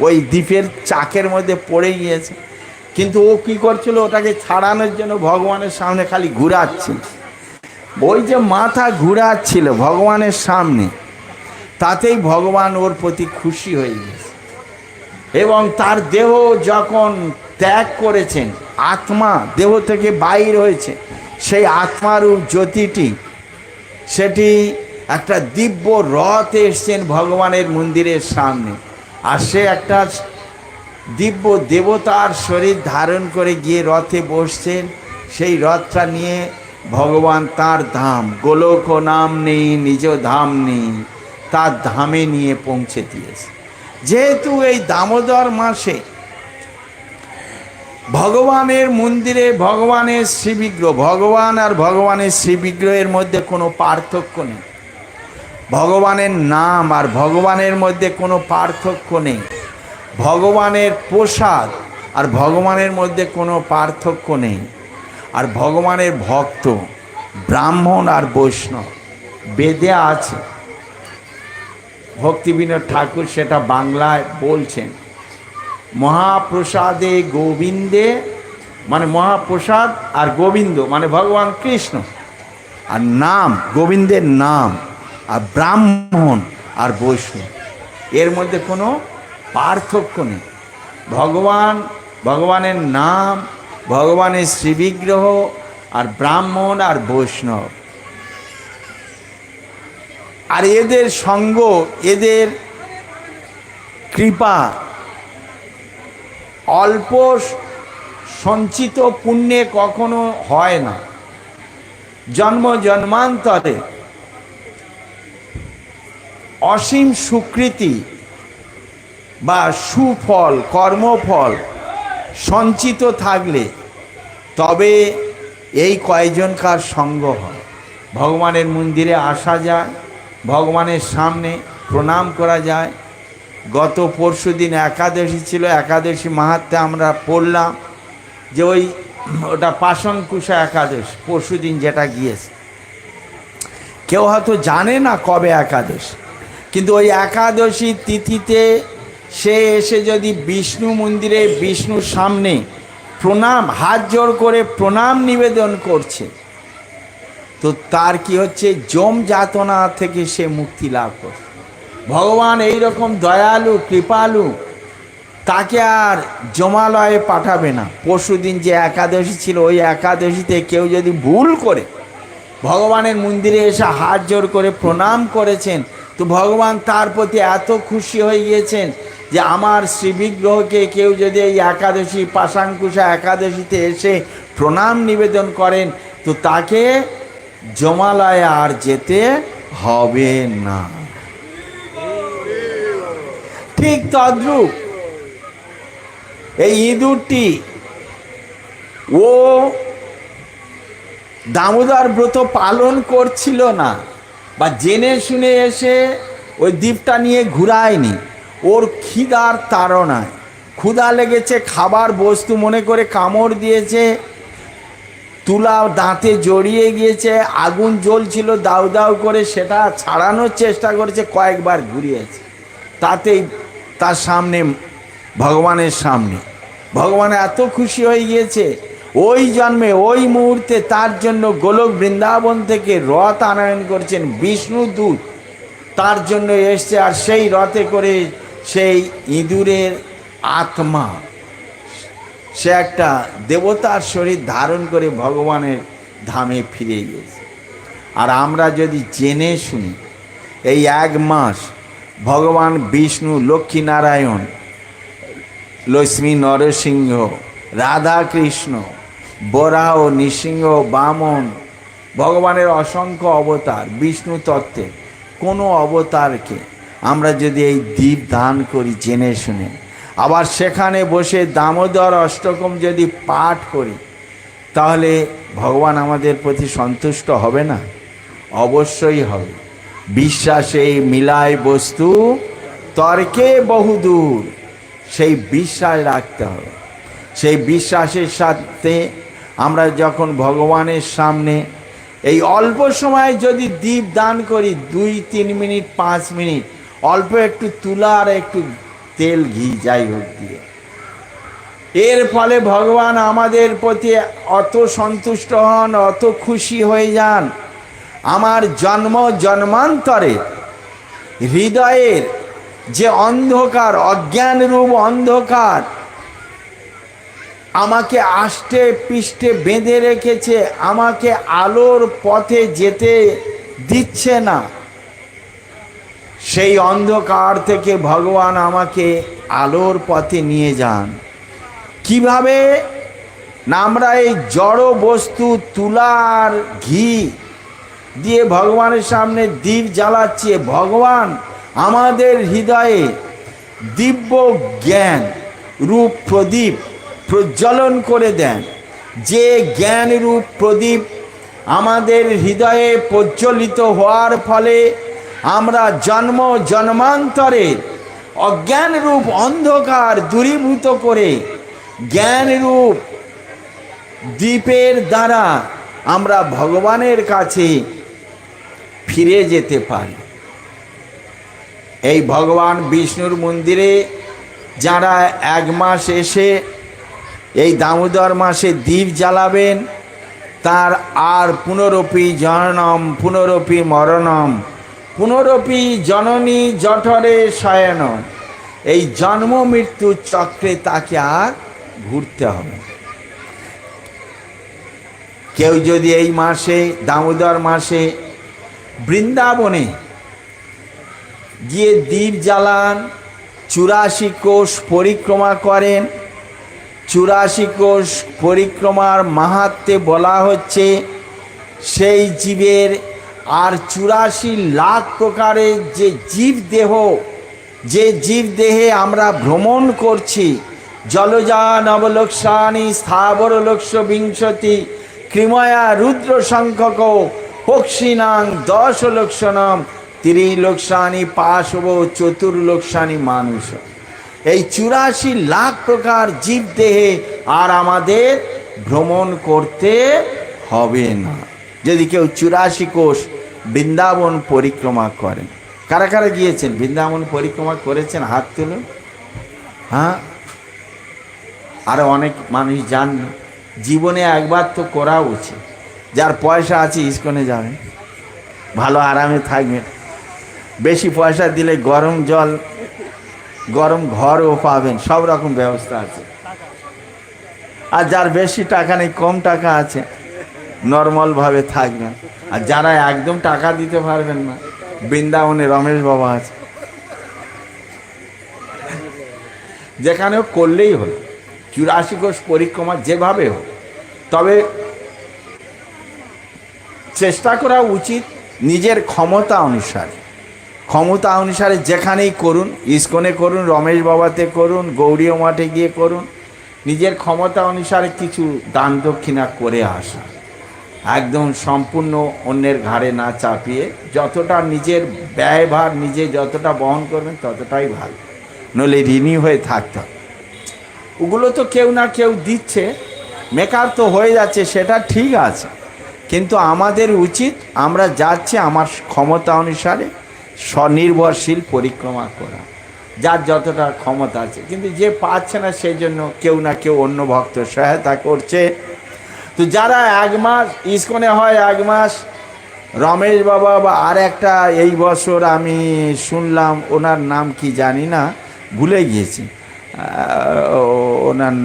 ওই দ্বীপের চাকের মধ্যে পড়ে গিয়েছে। কিন্তু ও কি করছিল? ওটাকে ছাড়ানোর জন্য ভগবানের সামনে খালি ঘুরাচ্ছিল। ওই যে মাথা ঘুরাচ্ছিল ভগবানের সামনে, তাতেই ভগবান ওর প্রতি খুশি হয়ে গেছে। এবং তার দেহ যখন ত্যাগ করেছেন, আত্মা দেহ থেকে বাইর হয়েছে, সেই আত্মার জ্যোতিটি, সেটি একটা দিব্য রথ এসছেন ভগবানের মন্দিরের সামনে। আর সে একটা দিব্য দেবতার শরীর ধারণ করে গিয়ে রথে বসছেন। সেই রথটা নিয়ে ভগবান তার ধাম, গোলক নাম নেই নিজ ধাম নেই, তার ধামে নিয়ে পৌঁছে দিয়েছে। যেহেতু এই দামোদর মাসে ভগবানের মন্দিরে ভগবানের শ্রীবিগ্রহ, ভগবান আর ভগবানের শ্রীবিগ্রহের মধ্যে কোনো পার্থক্য নেই, ভগবানের নাম আর ভগবানের মধ্যে কোনো পার্থক্য নেই, ভগবানের প্রসাদ আর ভগবানের মধ্যে কোনো পার্থক্য নেই। আর ভগবানের ভক্ত ব্রাহ্মণ আর বৈষ্ণব বেদে আছে। ভক্তিবিনোদ ঠাকুর সেটা বাংলায় বলছেন, মহাপ্রসাদে গোবিন্দে, মানে মহাপ্রসাদ আর গোবিন্দ মানে ভগবান কৃষ্ণ, আর নাম গোবিন্দের নাম, আর ব্রাহ্মণ আর বৈষ্ণব, এর মধ্যে কোনো পার্থক্য নেই। ভগবানের নাম, ভগবানের শ্রীবিগ্রহ, আর ব্রাহ্মণ আর বৈষ্ণব। আর এদের সঙ্গ, এদের কৃপা অল্প সঞ্চিত পুণ্যে কখনো হয় না। জন্ম জন্মান্তরে অসীম সুকৃতি বা সুফল, কর্মফল সঞ্চিত থাকলে তবে এই কয়জনকার সঙ্গ হয়। ভগবানের মন্দিরে আসা যায়, ভগবানের সামনে প্রণাম করা যায়। গত পরশু দিন একাদশী ছিল, একাদশী মাহাত্ম্যে আমরা পড়লাম যে ওটা পাশংকুশা একাদশী, পরশু দিন যেটা গিয়েছে। কেউ হয়তো জানে না কবে একাদশী, কিন্তু ওই একাদশী তিথিতে সে এসে যদি বিষ্ণু মন্দিরে বিষ্ণুর সামনে প্রণাম, হাত জোড় করে প্রণাম নিবেদন করছে, তো তার কি হচ্ছে, যম যাতনা থেকে সে মুক্তি লাভ করে। ভগবান এইরকম দয়ালু কৃপালু, তাকে আর জমালয়ে পাঠাবে না। পরশুদিন যে একাদশী ছিল, ওই একাদশীতে কেউ যদি ভুল করে ভগবানের মন্দিরে এসে হাত জোড় করে প্রণাম করেছেন, তো ভগবান তার প্রতি এত খুশি হয়ে গিয়েছেন যে আমার শ্রীবিগ্রহকে কেউ যদি এই একাদশী, পাশাঙ্কুশা একাদশীতে এসে প্রণাম নিবেদন করেন, তো তাকে জমালয়ে আর যেতে হবে না। ঠিক তদ্রূপ এই ইঁদুরটি, ও দামোদর ব্রত পালন করছিল না, বা জেনে শুনে এসে ওই দ্বীপটা নিয়ে ঘুরায়নি। ওর খিদার তাড়নায়, ক্ষুধা লেগেছে, খাবার বস্তু মনে করে কামড় দিয়েছে, তুলা দাঁতে জড়িয়ে গিয়েছে, আগুন জ্বলছিল দাউ দাউ করে, সেটা ছাড়ানোর চেষ্টা করেছে, কয়েকবার ঘুরিয়েছে। তাতেই তার সামনে, ভগবানের সামনে, ভগবান এত খুশি হয়ে গিয়েছে, ওই জন্মে ওই মুহূর্তে তার জন্য গোলক বৃন্দাবন থেকে রথ আনয়ন করছেন বিষ্ণু দূত, তার জন্য এসছে। আর সেই রথে করে সেই ইঁদুরের আত্মা, সে একটা দেবতার শরীর ধারণ করে ভগবানের ধামে ফিরে গেছে। আর আমরা যদি জেনে শুনি, এই এক মাস ভগবান বিষ্ণু, লক্ষ্মীনারায়ণ, লক্ষ্মী নরসিংহ, রাধা কৃষ্ণ, বরাহ, নৃসিংহ, বামন, ভগবানের অসংখ্য অবতার, বিষ্ণু তত্ত্বে কোনো অবতারকে আমরা যদি এই দ্বীপ দান করি জেনে শুনে, আবার সেখানে বসে দামোদর অষ্টকম যদি পাঠ করি, তাহলে ভগবান আমাদের প্রতি সন্তুষ্ট হবে না? অবশ্যই হবে। বিশ্বাসে মিলায় বস্তু, তর্কে বহুদূর। সেই বিশ্বাস রাখতে হবে। সেই বিশ্বাসের সাথে আমরা যখন ভগবানের সামনে এই অল্প সময় যদি দীপ দান করি, 2-3 মিনিট 5 মিনিট, অল্প একটু তুলা আর একটু তেল ঘি যাই হোক দিয়ে, এর ফলে ভগবান আমাদের প্রতি অত সন্তুষ্ট হন, অত খুশি হয়ে যান। আমার জন্ম জন্মান্তরে হৃদয়ের যে অন্ধকার, অজ্ঞান রূপ অন্ধকার আমাকে আষ্টে পৃষ্ঠে বেঁধে রেখেছে, আমাকে আলোর পথে যেতে দিচ্ছে না, সেই অন্ধকার থেকে ভগবান আমাকে আলোর পথে নিয়ে যান। কিভাবে না, আমরা এই জড় বস্তু তুলার ঘি দিয়ে ভগবানের সামনে দীপ জ্বালাচ্ছি। ভগবান আমাদের হৃদয়ে দিব্য জ্ঞান রূপ প্রদীপ প্রজ্বলন করে দেন। যে জ্ঞান রূপ প্রদীপ আমাদের হৃদয়ে প্রজ্বলিত হওয়ার ফলে আমরা জন্ম জন্মান্তরে অজ্ঞান রূপ অন্ধকার দূরীভূত করে জ্ঞান রূপ দীপের দ্বারা আমরা ভগবানের কাছে ফিরে যেতে পারি। এই ভগবান বিষ্ণুর মন্দিরে যারা 1 মাস এসে এই দামোদর মাসে দীপ জ্বালাবেন, তার আর পুনরপি জননম পুনরপি মরণম পুনরপি জননী জঠরে শয়নম, এই জন্ম মৃত্যুর চক্রে তাকে আর ঘুরতে হবে। কেউ যদি এই মাসে দামোদর মাসে বৃন্দাবনে গিয়ে দীপ জ্বালান, 84 কোষ পরিক্রমা করেন, 84 কোষ পরিক্রমার মাহাত্ম্যে বলা হচ্ছে সেই জীবের আর 84 লাখ প্রকারের যে জীব দেহ, যে জীব দেহে আমরা ভ্রমণ করছি, জলজা নবলক্ষানি স্থাবর লক্ষ বিংশতি কৃময়া রুদ্র সংখ্যক পক্ষিণাং 10 লক্ষণম ত্রিলক্ষানি পাশব চতুর্লক্ষানি মানুষ। এই 84 লাখ প্রকার জীব দেহে আর আমাদের ভ্রমণ করতে হবে না যদি কেউ 84 কোষ বৃন্দাবন পরিক্রমা করেন। কারা কারা গিয়েছেন বৃন্দাবন পরিক্রমা করেছেন? হাত তুলুন। হ্যাঁ, আরো অনেক মানুষ যান। জীবনে একবার তো করা উচিত। যার পয়সা আছে ইস্কনে যাবেন, ভালো আরামে থাকবেন। বেশি পয়সা দিলে গরম জল, গরম ঘরও পাবেন, সব রকম ব্যবস্থা আছে। আর যার বেশি টাকা নেই, কম টাকা আছে, নর্মালভাবে থাকবেন। আর যারা একদম টাকা দিতে পারবেন না, বৃন্দাবনে রমেশ বাবা আছে, যেখানেও করলেই হলো 84 কোষ পরিক্রমা যেভাবে হোক। তবে চেষ্টা করা উচিত নিজের ক্ষমতা অনুসারে, ক্ষমতা অনুসারে যেখানেই করুন, ইস্কনে করুন, রমেশ বাবাতে করুন, গৌড়ীয় মাঠে গিয়ে করুন, নিজের ক্ষমতা অনুসারে কিছু দান দক্ষিণা করে আসা, একদম সম্পূর্ণ অন্যের ঘাড়ে না চাপিয়ে যতটা নিজের ব্যয়ভার নিজে যতটা বহন করবেন ততটাই ভালো, নইলে ঋণী হয়ে থাকতে হবে। ওগুলো তো কেউ না কেউ দিচ্ছে, মেকআপ তো হয়ে যাচ্ছে, সেটা ঠিক আছে, কিন্তু আমাদের উচিত আমরা যাচ্ছি আমার ক্ষমতা অনুসারে স্বনির্ভরশীল পরিক্রমা করা, যার যতটা ক্ষমতা আছে। কিন্তু যে পাচ্ছে না সেই জন্য কেউ না কেউ অন্য ভক্ত সহায়তা করছে। তো যারা 1 মাস ইস্কনে হয়, 1 মাস রমেশ বাবা বা আর একটা এই বছর আমি শুনলাম, ওনার নাম কি জানি না, ভুলে গিয়েছি ওনার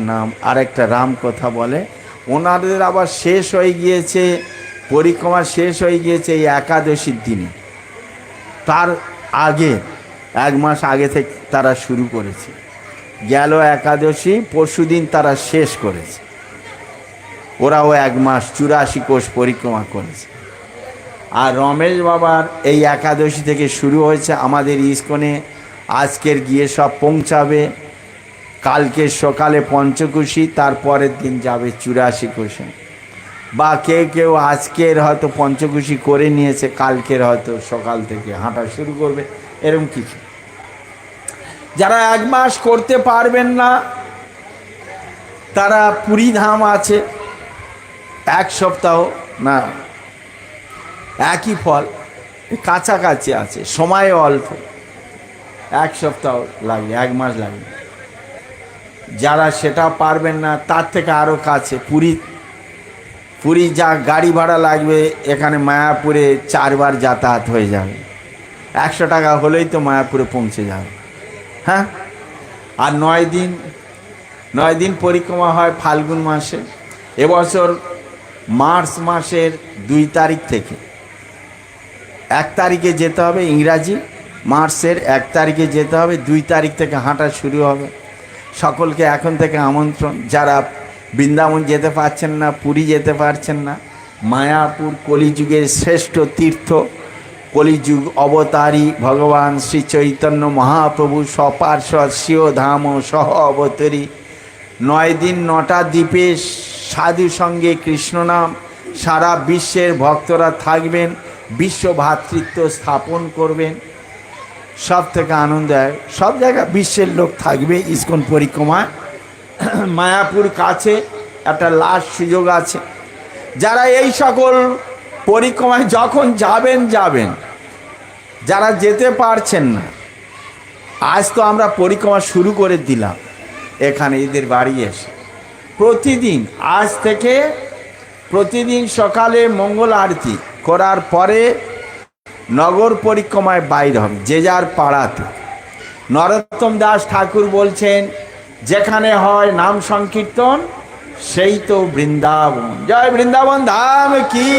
নাম আরেকটা রাম কথা বলে, ওনাদের আবার শেষ হয়ে গিয়েছে, পরিক্রমা শেষ হয়ে গিয়েছে এই একাদশীর দিনে। তার আগে 1 মাস আগে থেকে তারা শুরু করেছে, গেল একাদশী পরশুদিন তারা শেষ করেছে। ওরাও 1 মাস 84 কোষ পরিক্রমা করেছে। আর রমেশ বাবার এই একাদশী থেকে শুরু হয়েছে, আমাদের ইস্কনে আজকের গিয়ে সব পৌঁছাবে, কালকে সকালে পঞ্চকুশি, তারপরের দিন যাবে 84 কোষে। বা কেউ আজকের হয়তো পঞ্চকুশি করে নিয়েছে, কালকের হয়তো সকাল থেকে হাঁটা শুরু করবে, এরকম কিছু। যারা 1 মাস করতে পারবেন না তারা পুরী ধাম আছে, 1 সপ্তাহ না, একই ফল, কাছাকাছি আছে, সময় অল্প, 1 সপ্তাহ লাগবে, 1 মাস লাগবে। যারা সেটা পারবেন না তার থেকে আরও কাছে পুরী যা গাড়ি ভাড়া লাগবে, এখানে মায়াপুরে 4 বার যাতায়াত হয়ে যাবে, 100 টাকা হলেই তো মায়াপুরে পৌঁছে যাবে। হ্যাঁ, আর 9 দিন পরিক্রমা হয় ফাল্গুন মাসে। এবছর মার্চ মাসের 2 তারিখ থেকে 1 তারিখে যেতে হবে, ইংরাজি মার্চের 1 তারিখে যেতে হবে, 2 তারিখ থেকে হাঁটা শুরু হবে। সকলকে এখন থেকে আমন্ত্রণ, যারা বৃন্দাবন যেতে পারছেন না, পুরী যেতে পারছেন না, মায়াপুর কলিযুগের শ্রেষ্ঠ তীর্থ, কলিযুগ অবতারী ভগবান শ্রী চৈতন্য মহাপ্রভু স্বপার্শ্বদ স্বীয় ধাম সহ অবতরী। 9 দিন 9টা দ্বীপে সাধু সঙ্গে কৃষ্ণনাম, সারা বিশ্বের ভক্তরা থাকবেন, বিশ্ব ভ্রাতৃত্ব স্থাপন করবেন। সব থেকে আনন্দ হয়, সব জায়গায় বিশ্বের লোক থাকবে ইস্কন পরিক্রমায়। মায়াপুর কাছে, একটা লাস্ট সুযোগ আছে। যারা এই সকল পরিক্রমায় যখন যাবেন, যারা যেতে পারছেন না, আজ তো আমরা পরিক্রমা শুরু করে দিলাম এখানে এদের বাড়ি এসে। প্রতিদিন আজ থেকে প্রতিদিন সকালে মঙ্গল আরতি করার পরে নগর পরিক্রমায় বাইরে হবে, যে যার পাড়াতে। নরোত্তম দাস ঠাকুর বলছেন, যেখানে হয় নাম সংকীর্তন সেই তো বৃন্দাবন। জয় বৃন্দাবন ধাম কি।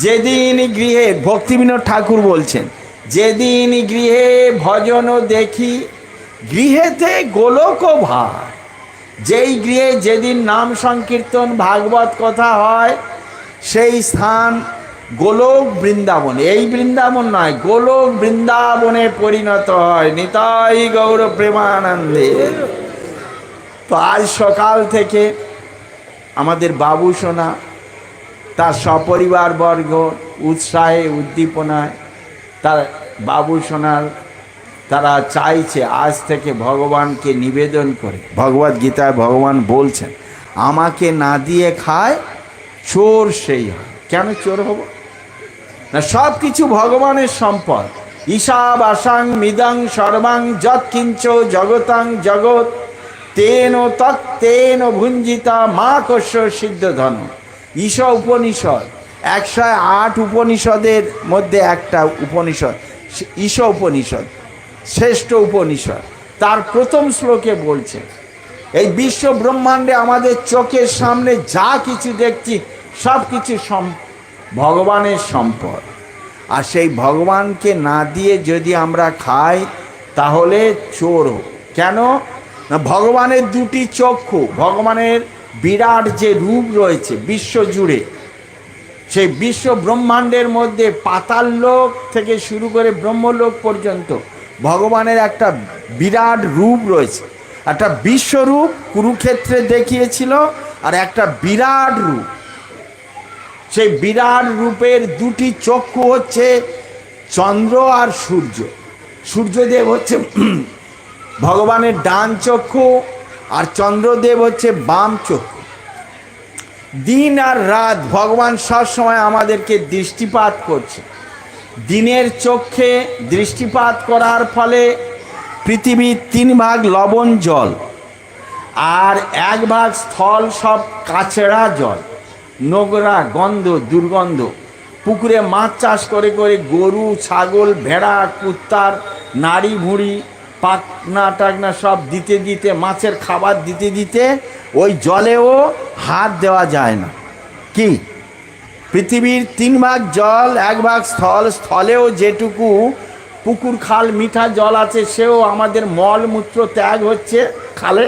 যেদিন গৃহে, ভক্তিবিনোদ ঠাকুর বলছেন, যেদিন গৃহে ভজন দেখি গৃহেতে গোলক ভার। যেই গৃহে যেদিন নাম সংকীর্তন ভাগবত কথা হয় সেই স্থান গোলক বৃন্দাবন। এই বৃন্দাবন নয়, গোলক বৃন্দাবনে পরিণত হয়। নিতাই গৌর প্রেমানন্দে। তো আজ সকাল থেকে আমাদের বাবু সোনা তার সপরিবার বর্গ উৎসাহে উদ্দীপনায় তার বাবু সোনার তারা চাইছে আজ থেকে ভগবানকে নিবেদন করে। ভগবদ গীতায় ভগবান বলছেন, আমাকে না দিয়ে খায় চোর সেই হয়। কেন চোর হব না? সব কিছু ভগবানের সম্পদ। ঈশাব আসাং মিদং সর্বাং যৎকিঞ্চ জগতাং জগৎ তেন তত্তেন ভুঞ্জিতা মা কস্য সিদ্ধ ধন। ঈশ উপনিষদ, 108 উপনিষদের মধ্যে একটা উপনিষদ ঈশ উপনিষদ, শ্রেষ্ঠ উপনিষদ। তার প্রথম শ্লোকে বলছে, এই বিশ্ব ব্রহ্মাণ্ডে আমাদের চোখের সামনে যা কিছু দেখছি সব কিছু ভগবানের সম্পদ। আর সেই ভগবানকে না দিয়ে যদি আমরা খাই তাহলে চোর। কেন না? ভগবানের 2টি চক্ষু, ভগবানের বিরাট যে রূপ রয়েছে বিশ্ব জুড়ে, সেই বিশ্ব ব্রহ্মাণ্ডের মধ্যে পাতাল লোক থেকে শুরু করে ব্রহ্মলোক পর্যন্ত ভগবানের একটা বিরাট রূপ রয়েছে। একটা বিশ্বরূপ কুরুক্ষেত্রে দেখিয়েছিল, আর একটা বিরাট রূপ। সেই বিরাট রূপের 2টি চক্ষু হচ্ছে চন্দ্র আর সূর্য। সূর্যদেব হচ্ছে ভগবানের ডান চক্ষু, আর চন্দ্রদেব হচ্ছে বাম চক্ষু। দিন আর রাত ভগবান সবসময় আমাদেরকে দৃষ্টিপাত করছে। দিনের চক্ষে দৃষ্টিপাত করার ফলে পৃথিবীর 3 ভাগ লবণ জল আর 1 ভাগ স্থল, সব কাছেড়া জল, নোংরা, গন্ধ, দুর্গন্ধ। পুকুরে মাছ চাষ করে করে গরু, ছাগল, ভেড়া, কুত্তার নাড়ি ভুঁড়ি, পাকনা টাকনা সব দিতে দিতে, মাছের খাবার দিতে দিতে ওই জলেও হাত দেওয়া যায় না। কি? পৃথিবীর 3 ভাগ জল, 1 ভাগ স্থল। স্থলেও যেটুকু পুকুর খাল মিঠা জল আছে সেও আমাদের মলমূত্র ত্যাগ হচ্ছে খালে।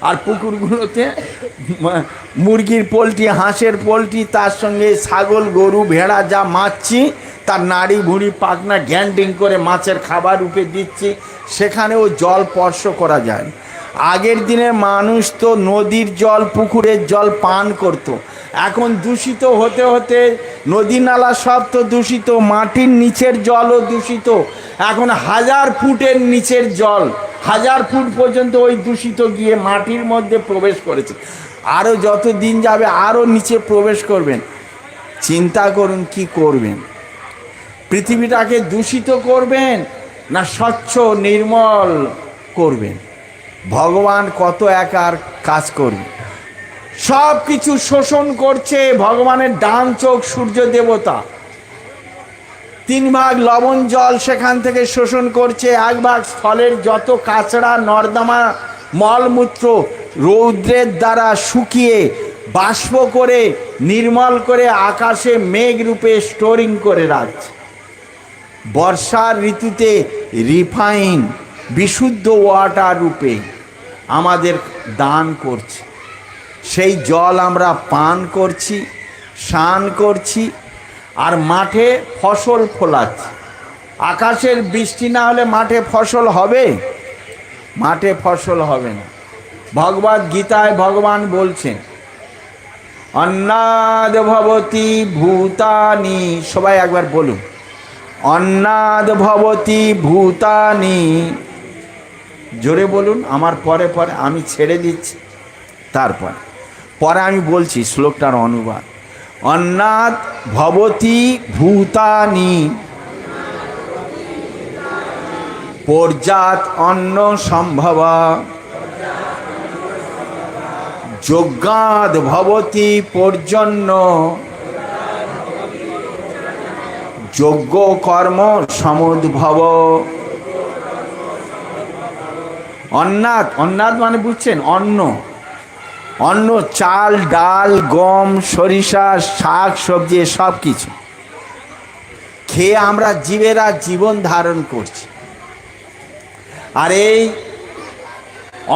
আর পুকুরগুলোতে মুরগির পোলট্রি, হাঁসের পোলট্রি, তার সঙ্গে ছাগল, গরু, ভেড়া যা মারছি তার নাড়ি ভুঁড়ি পাকনা গ্যান্ডিং করে মাছের খাবার রূপে দিচ্ছি, সেখানেও জল স্পর্শ করা যায়। আগের দিনের মানুষ তো নদীর জল, পুকুরের জল পান করত। এখন দূষিত হতে হতে নদী নালা সব তো দূষিত, মাটির নিচের জলও দূষিত। এখন 1000 ফুটের নিচের জল 1000 ফুট পর্যন্ত ওই দূষিত গিয়ে মাটির মধ্যে প্রবেশ করেছে। আরও যত দিন যাবে আরও নিচে প্রবেশ করবেন। চিন্তা করুন কি করবেন? পৃথিবীটাকে দূষিত করবেন না স্বচ্ছ নির্মল করবেন? ভগবান কত একার কাজ করবে, সব কিছু শোষণ করছে। ভগবানের ডান চোখ সূর্য দেবতা 3 ভাগ লবণ জল সেখান থেকে শোষণ করছে, 1 ভাগ স্থলের যত কাঁচড়া নর্দমা মলমূত্র রৌদ্রের দ্বারা শুকিয়ে বাষ্প করে নির্মল করে আকাশে মেঘ রূপে স্টোরিং করে রাখছে। বর্ষার ঋতুতে রিফাইন বিশুদ্ধ ওয়াটার রূপে আমাদের দান করছে। সেই জল আমরা পান করছি, স্নান করছি, আর মাঠে ফসল ফলাচ্ছি। আকাশের বৃষ্টি না হলে মাঠে ফসল হবে? মাঠে ফসল হবে না। ভগবদ গীতায় ভগবান বলছেন অন্নাদ ভবতি ভূতানি, সবাই একবার বলুন, অন্নাদ ভবতি ভূতানি। জোরে বলুন, আমার পরে পরে আমি ছেড়ে দিচ্ছি, তারপর পরে আমি বলছি শ্লোকটার অনুবাদ। অন্নাদ ভবতি ভূতানি পর্যাত অন্ন সম্ভবা যজ্ঞাদ ভবতি পর্জন্য যজ্ঞ কর্ম সমুদ্ভব। অন্নাদ, অন্নাদ মানে বুঝছেন অন্ন, অন্ন চাল ডাল গম সরিষা শাক সবজি সব কিছু খেয়ে আমরা জীবেরা জীবন ধারণ করছি। আর এই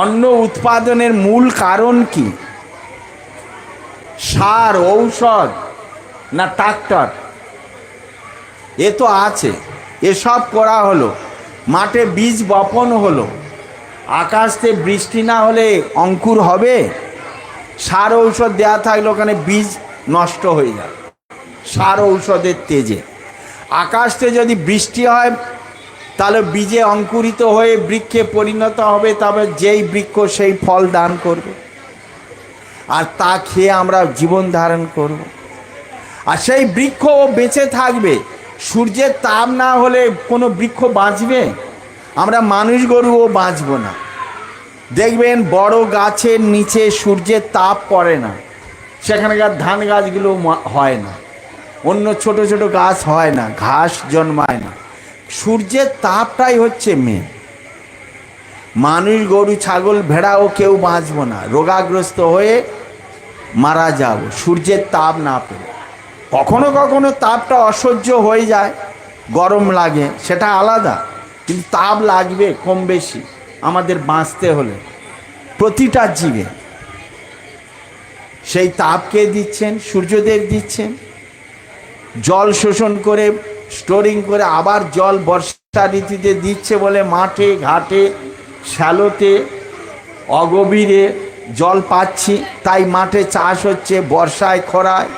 অন্ন উৎপাদনের মূল কারণ কি? সার ঔষধ না ট্রাক্টর? এ তো আছে, এসব করা হলো, মাঠে বীজ বপন হলো, আকাশে বৃষ্টি না হলে অঙ্কুর হবে? সার ঔষধ দেওয়া থাকলে ওখানে বীজ নষ্ট হয়ে যায় সার ঔষধের তেজে। আকাশে যদি বৃষ্টি হয় তাহলে বীজে অঙ্কুরিত হয়ে বৃক্ষে পরিণত হবে, তবে যেই বৃক্ষ সেই ফল দান করবে, আর তা খেয়ে আমরা জীবন ধারণ করব। আর সেই বৃক্ষ বেঁচে থাকবে। সূর্যের তাপ না হলে কোনো বৃক্ষ বাঁচবে? আমরা মানুষ গরুও বাঁচব না। দেখবেন বড় গাছের নিচে সূর্যের তাপ পড়ে না, সেখানকার ধান গাছগুলো হয় না, অন্য ছোট ছোট গাছ হয় না, ঘাস জন্মায় না। সূর্যের তাপটাই হচ্ছে মেন। মানুষ গরু ছাগল ভেড়াও কেউ বাঁচব না, রোগাগ্রস্ত হয়ে মারা যাব সূর্যের তাপ না পেলে। কখনো কখনো তাপটা অসহ্য হয়ে যায়, গরম লাগে, সেটা আলাদা, কিন্তু তাপ লাগবে কম বেশি আমাদের বাঁচতে হলে। প্রতিটা জীবে সেই তাপকে দিচ্ছেন, সূর্যদেব দিচ্ছেন। জল শোষণ করে স্টোরিং করে আবার জল বর্ষা ঋতুতে দিচ্ছে বলে মাঠে ঘাটে শ্যালোতে অগভীরে জল পাচ্ছি, তাই মাঠে চাষ হচ্ছে, বর্ষায় খরায়।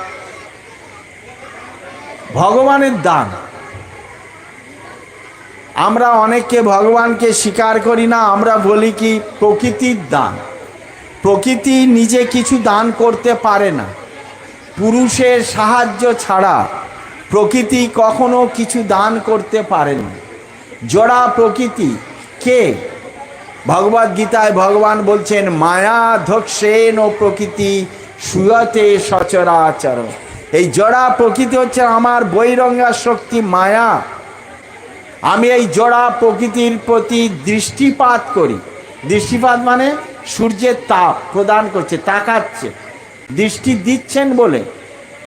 ভগবানের দান। আমরা অনেকে ভগবানকে স্বীকার করি না, আমরা বলি কি প্রকৃতির দান। প্রকৃতি নিজে কিছু দান করতে পারে না, পুরুষের সাহায্য ছাড়া প্রকৃতি কখনো কিছু দান করতে পারে না। জড়া প্রকৃতি কে? ভগবদ গীতায় ভগবান বলছেন মায়া ধক্ষেন ও প্রকৃতি সুয়তে সচরাচর। এই জড়া প্রকৃতি হচ্ছে আমার বৈরঙ্গা শক্তি মায়া। আমি এই জড়া প্রকৃতির প্রতি দৃষ্টিপাত করি। দৃষ্টিপাত মানে সূর্যের তাপ প্রদান করছে, তাকাচ্ছে, দৃষ্টি দিচ্ছেন বলে